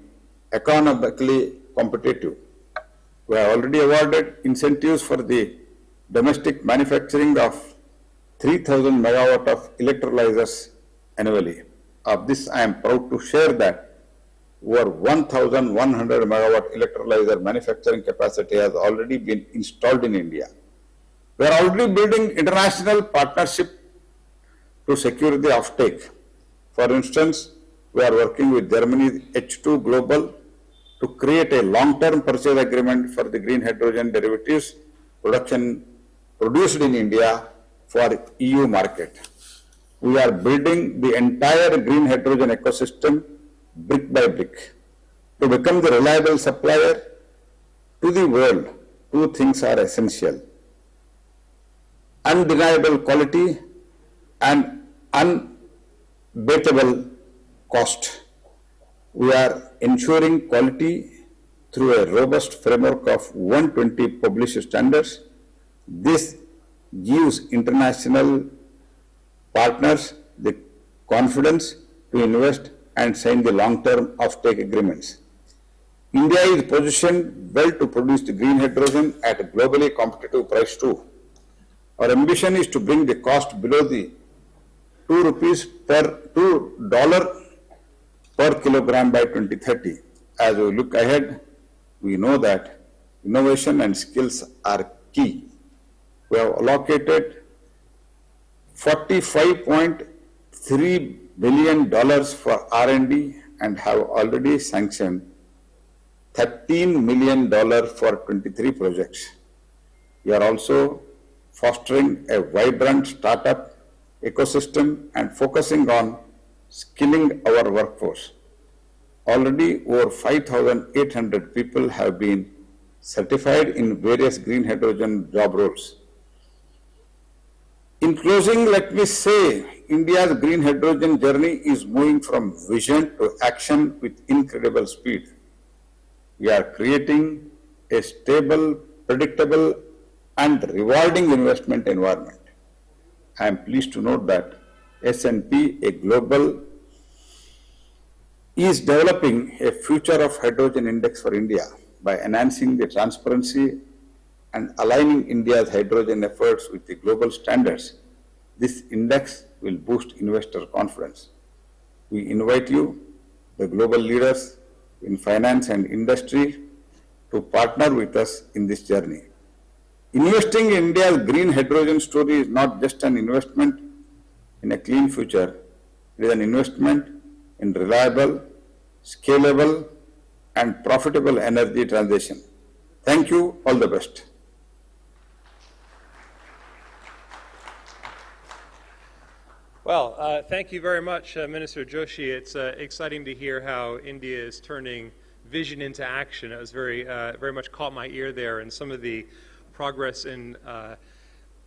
economically competitive. We have already awarded incentives for the domestic manufacturing of 3,000 megawatt of electrolyzers annually. Of this, I am proud to share that over 1,100 megawatt electrolyzer manufacturing capacity has already been installed in India. We are already building international partnership to secure the offtake. For instance, we are working with Germany's H2 Global to create a long-term purchase agreement for the green hydrogen derivatives produced in India for EU market. We are building the entire green hydrogen ecosystem brick by brick. To become the reliable supplier to the world, 2 things are essential: undeniable quality and unbeatable cost. We are ensuring quality through a robust framework of 120 published standards. This gives international partners the confidence to invest and sign the long-term offtake agreements. India is positioned well to produce the green hydrogen at a globally competitive price too. Our ambition is to bring the cost below the $2 per kilogram by 2030. As we look ahead, we know that innovation and skills are key. We have allocated $45.3 billion for R&D and have already sanctioned $13 million for 23 projects. We are also fostering a vibrant startup ecosystem and focusing on skilling our workforce. Already over 5,800 people have been certified in various green hydrogen job roles. In closing, let me say, India's green hydrogen journey is moving from vision to action with incredible speed. We are creating a stable, predictable, and rewarding investment environment. I am pleased to note that S&P Global is developing a future of hydrogen index for India by enhancing the transparency and aligning India's hydrogen efforts with the global standards. This index will boost investor confidence. We invite you, the global leaders in finance and industry, to partner with us in this journey. Investing in India's green hydrogen story is not just an investment in a clean future, it is an investment in reliable, scalable, and profitable energy transition. Thank you. All the best. Well, thank you very much, Minister Joshi. It's exciting to hear how India is turning vision into action. It was very much caught my ear there, and some of the progress in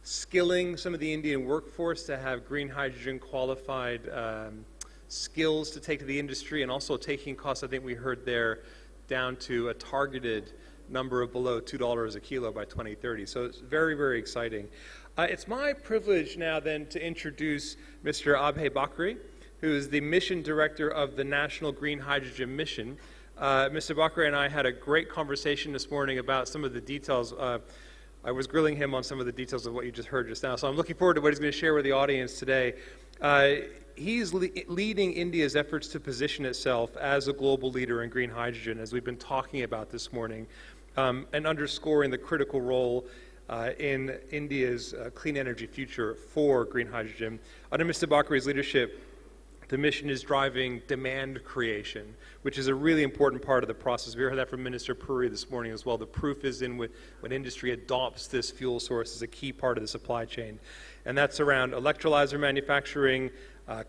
skilling some of the Indian workforce to have green hydrogen qualified skills to take to the industry, and also taking costs, I think we heard there, down to a targeted number of below $2 a kilo by 2030. So it's very exciting. It's my privilege now then to introduce Mr. Abhay Bakri, who is the Mission Director of the National Green Hydrogen Mission. Mr. Bakri and I had a great conversation this morning about some of the details. I was grilling him on some of the details of what you just heard just now, so I'm looking forward to what he's going to share with the audience today. He's leading India's efforts to position itself as a global leader in green hydrogen, as we've been talking about this morning, and underscoring the critical role in India's clean energy future for green hydrogen. Under Mr. Bakri's leadership, the mission is driving demand creation, which is a really important part of the process. We heard that from Minister Puri this morning as well. The proof is in when industry adopts this fuel source as a key part of the supply chain. And that's around electrolyzer manufacturing,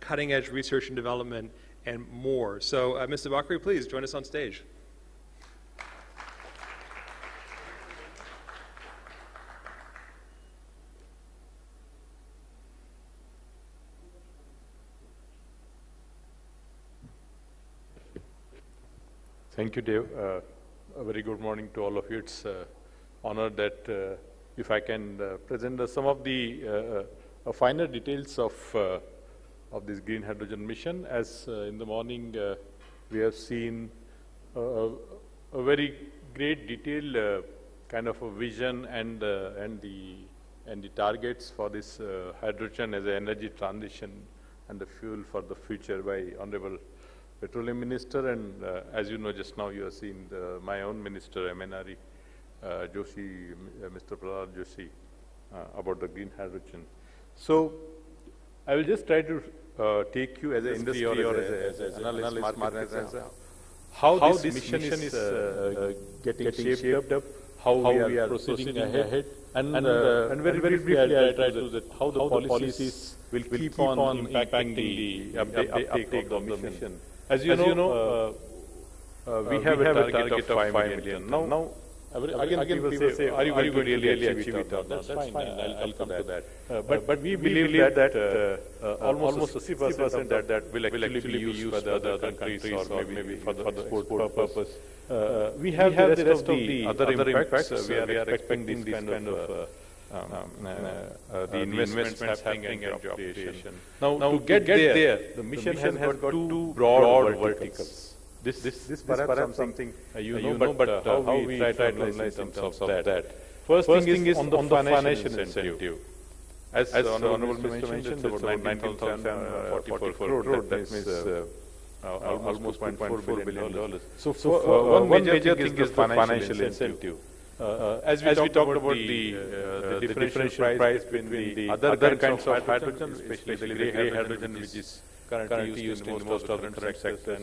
cutting-edge research and development, and more. So, Mr. Bakri, please join us on stage. Thank you, Dave. A very good morning to all of you. It's honor that if I can present some of the finer details of this green hydrogen mission. As in the morning we have seen a very great detailed kind of a vision and the targets for this hydrogen as an energy transition and the fuel for the future by Honorable Petroleum Minister, and as you know, just now you have seen my own Minister, MNRE Joshi, Mr. Prahlad Joshi, about the green hydrogen. So I will just try to take you as an industry or as an analyst, market analyst, how this mission is getting shaped up, how we are proceeding ahead, and very briefly I will try to how the policies will keep on impacting the uptake of the mission. As you know, we have a target of 5 million. Now, again people say, are you going to really achieve it or not? That's fine, I'll come to that. But we believe that almost 60% of that will actually be used by the other countries or maybe for the export purpose. We have the rest of the other impacts. We are expecting this kind of the investments happening and job creation. Now to get there, the mission has got two broad verticals. This perhaps something you know, but how we try to analyze in terms of that. First thing is on the financial incentive. As the Honorable Minister mentioned, it's about 19,044 crore. That means almost $2.4 billion. So one major thing is the financial incentive. As we talked about the differential price between the other kinds of hydrogen, especially the grey hydrogen, which is currently used in most of the current sector,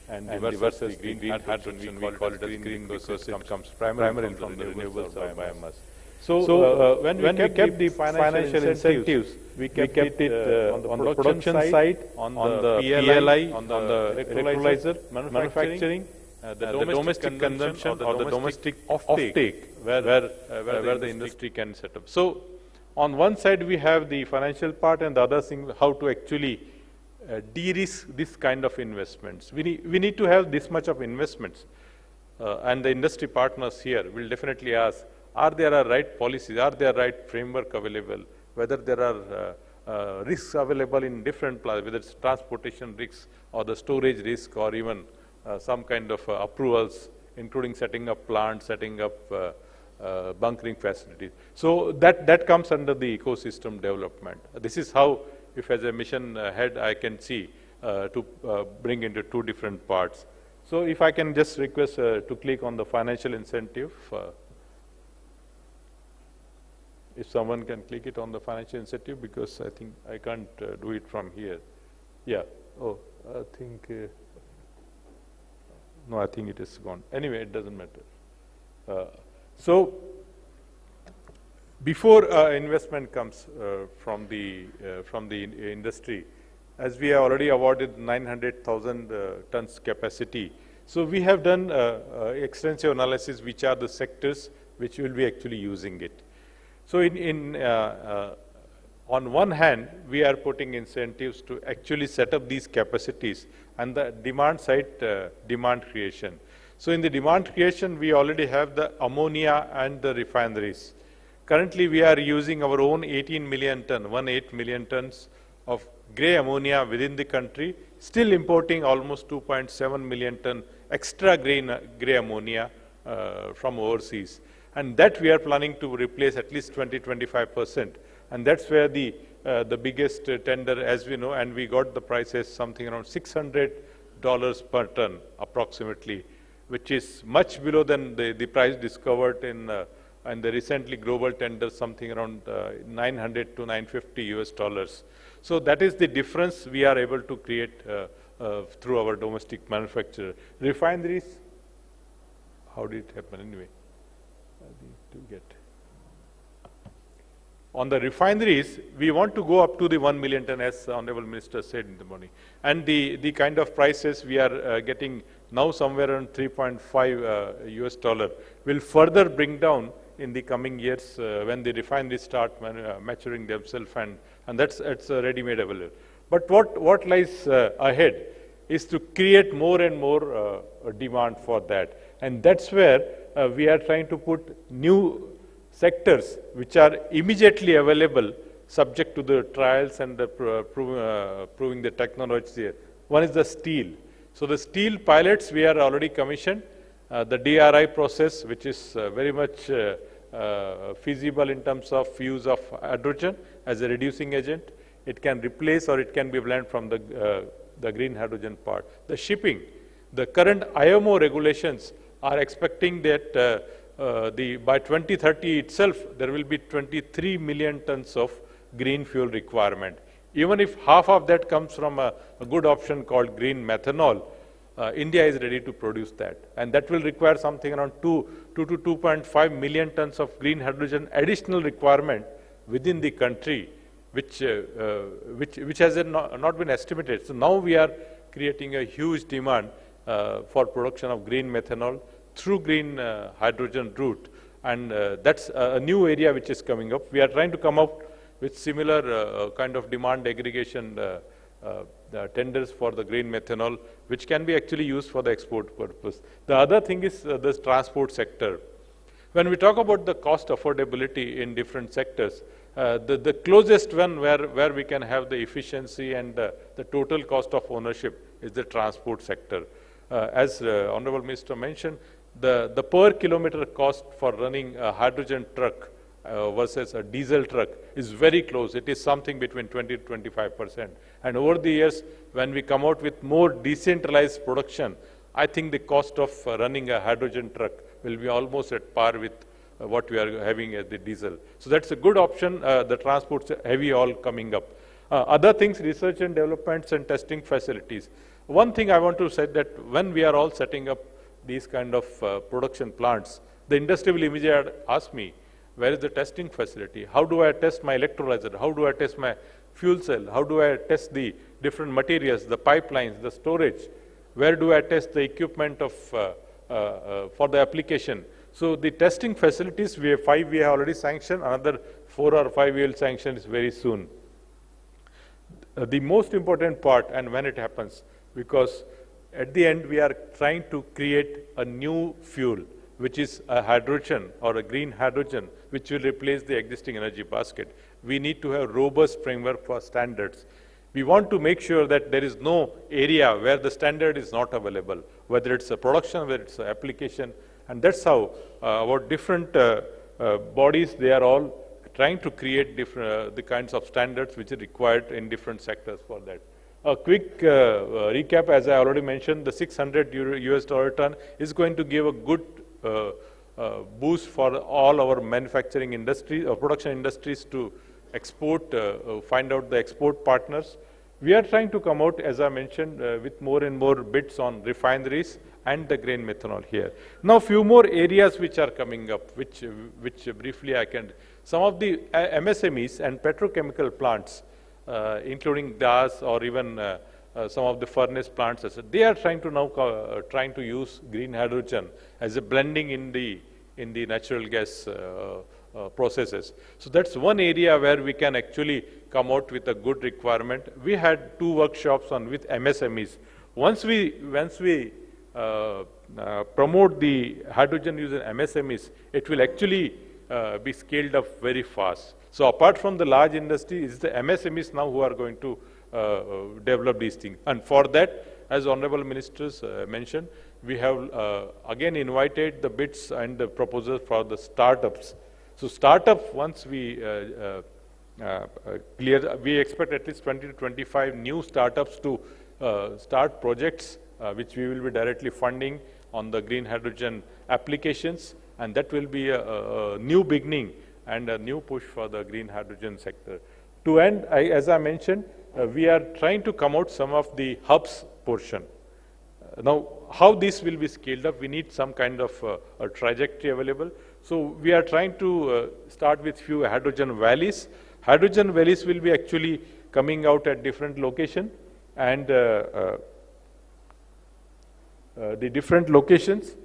and the versus green hydrogen, we call it as green because it comes primarily from the renewables or biomass. So when we kept the financial incentives, we kept it on the production side, on the PLI, on the electrolyzer manufacturing, the domestic consumption or the domestic offtake where the industry can set up. So on one side we have the financial part, and the other thing how to actually de-risk this kind of investments. We need to have this much of investments, and the industry partners here will definitely ask, are there right policies, are there right framework available, whether there are risks available in different places, whether it's transportation risks or the storage risk or even some kind of approvals, including setting up plants, setting up bunkering facilities. So that comes under the ecosystem development. This is how if as a mission head I can see to bring into two different parts. So if I can just request to click on the financial incentive. If someone can click it on the financial incentive, because I think I can't do it from here. Yeah, oh, I think, no, I think it is gone. Anyway, it doesn't matter. So, before investment comes from the industry, as we have already awarded 900,000 tons capacity, so we have done extensive analysis which are the sectors which will be actually using it. So on one hand, we are putting incentives to actually set up these capacities, and the demand side, demand creation. So in the demand creation, we already have the ammonia and the refineries. Currently, we are using our own 18 million tons of grey ammonia within the country, still importing almost 2.7 million ton extra grey ammonia from overseas. And that we are planning to replace at least 20–25%. And that's where the biggest tender, as we know, and we got the prices something around $600 per ton approximately, which is much below than the price discovered in the recently global tender, something around $900 to $950. So that is the difference we are able to create through our domestic manufacturer. Refineries, how did it happen anyway? To get. On the refineries, we want to go up to the 1 million ton, as Honorable Minister said in the morning. And the kind of prices we are getting now somewhere around $3.5 will further bring down in the coming years when the refineries start maturing themselves, and it's ready-made available. But what lies ahead is to create more and more demand for that. And that's where we are trying to put new sectors which are immediately available, subject to the trials and the proving the technology. One is the steel. So the steel pilots we are already commissioned. The DRI process, which is very much feasible in terms of use of hydrogen as a reducing agent. It can replace or it can be blended from the green hydrogen part. The shipping, the current IMO regulations are expecting that by 2030 itself, there will be 23 million tons of green fuel requirement. Even if half of that comes from a good option called green methanol, India is ready to produce that. And that will require something around 2 to 2.5 million tons of green hydrogen additional requirement within the country, which has not been estimated. So now we are creating a huge demand for production of green methanol through green hydrogen route. And that's a new area which is coming up. We are trying to come up with similar kind of demand aggregation tenders for the green methanol, which can be actually used for the export purpose. The other thing is the transport sector. When we talk about the cost affordability in different sectors, the closest one where we can have the efficiency and the total cost of ownership is the transport sector. As Honorable Minister mentioned, the per kilometer cost for running a hydrogen truck versus a diesel truck is very close. It is something between 20 to 25%. And over the years, when we come out with more decentralized production, I think the cost of running a hydrogen truck will be almost at par with what we are having as the diesel. So that's a good option. The transport's heavy all coming up. Other things, research and developments and testing facilities. One thing I want to say that when we are all setting up these kind of production plants, the industry will immediately ask me, where is the testing facility? How do I test my electrolyzer? How do I test my fuel cell? How do I test the different materials, the pipelines, the storage? Where do I test the equipment of for the application? So the testing facilities, we have 5 we have already sanctioned, another 4 or 5 we will sanction is very soon. The most important part, and when it happens, because at the end we are trying to create a new fuel, which is a hydrogen or a green hydrogen, which will replace the existing energy basket. We need to have robust framework for standards. We want to make sure that there is no area where the standard is not available, whether it's a production, whether it's an application, and that's how our different bodies, they are all trying to create different, the kinds of standards which are required in different sectors for that. A quick recap, as I already mentioned, the 600 US dollar ton is going to give a good boost for all our manufacturing industry or production industries to export, find out the export partners. We are trying to come out, as I mentioned, with more and more bids on refineries and the grain methanol here. Now, few more areas which are coming up, which briefly I can. Some of the MSMEs and petrochemical plants, including DAS or even some of the furnace plants, they are trying to now trying to use green hydrogen as a blending in the natural gas processes. So that's one area where we can actually come out with a good requirement. We had 2 workshops on with MSMEs. Once we promote the hydrogen use in MSMEs, it will actually be scaled up very fast. So apart from the large industry, it's the MSMEs now who are going to develop these things. And for that, as Honorable Ministers mentioned, we have again invited the bids and the proposals for the startups. So startup, once we we expect at least 20 to 25 new startups to start projects which we will be directly funding on the green hydrogen applications, and that will be a new beginning and a new push for the green hydrogen sector. To end, as I mentioned, we are trying to come out some of the hubs portion. Now, how this will be scaled up, we need some kind of a trajectory available. So we are trying to start with few hydrogen valleys. Hydrogen valleys will be actually coming out at different locations, and the different locations,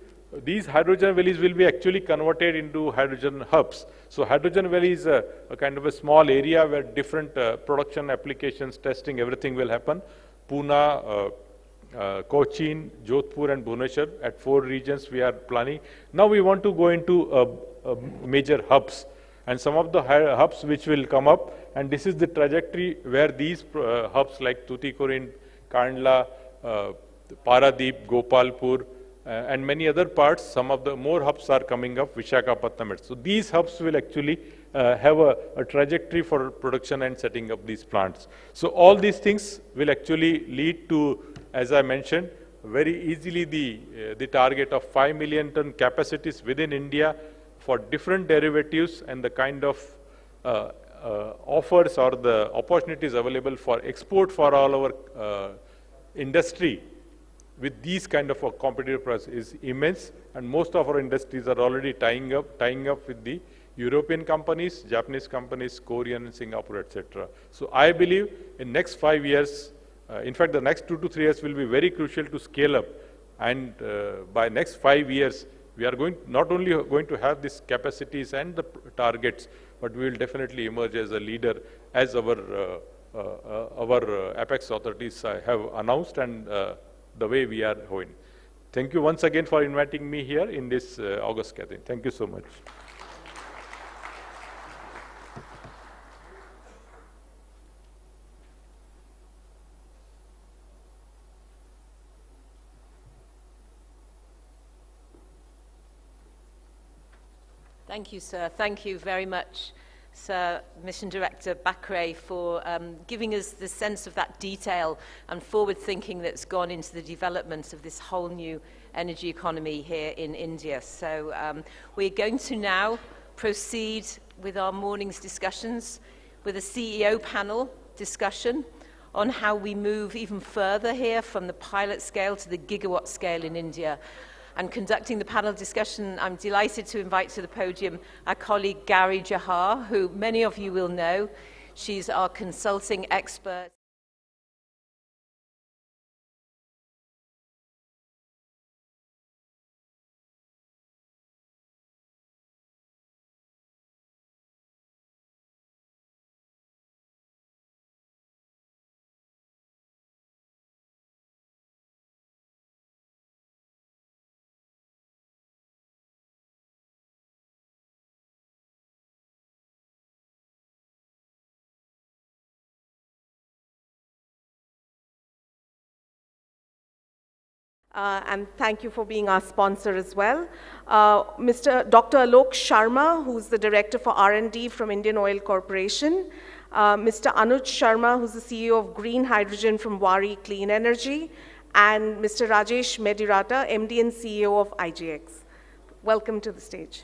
these hydrogen valleys will be actually converted into hydrogen hubs. So hydrogen valley is a kind of a small area where different production applications, testing, everything will happen. Pune, Cochin, Jodhpur and Bhubaneswar, at 4 regions we are planning. Now we want to go into major hubs, and some of the hubs which will come up, and this is the trajectory where these hubs like Tuticorin, Kandla, Paradeep, Gopalpur, and many other parts, some of the more hubs are coming up, Visakhapatnam. So these hubs will actually have a trajectory for production and setting up these plants. So all these things will actually lead to, as I mentioned, very easily the target of 5 million ton capacities within India for different derivatives and the kind of offers or the opportunities available for export for all our industry with these kind of a competitive price is immense, and most of our industries are already tying up with the European companies, Japanese companies, Korean, Singapore, etc. So I believe in next 5 years, in fact the next 2 to 3 years will be very crucial to scale up, and by next 5 years we are not only going to have these capacities and the targets, but we will definitely emerge as a leader, as our apex authorities have announced, and the way we are going. Thank you once again for inviting me here in this August gathering. Thank you so much. Thank you, sir. Thank you very much, Sir Mission Director Bakre, for giving us the sense of that detail and forward thinking that's gone into the development of this whole new energy economy here in India. So we're going to now proceed with our morning's discussions with a CEO panel discussion on how we move even further here from the pilot scale to the gigawatt scale in India. And conducting the panel discussion, I'm delighted to invite to the podium our colleague Gary Jahar, who many of you will know. She's our consulting expert. and thank you for being our sponsor as well. Dr. Alok Sharma, who's the Director for R&D from Indian Oil Corporation. Mr. Anuj Sharma, who's the CEO of Green Hydrogen from Wari Clean Energy. And Mr. Rajesh Medirata, MD and CEO of IGX. Welcome to the stage.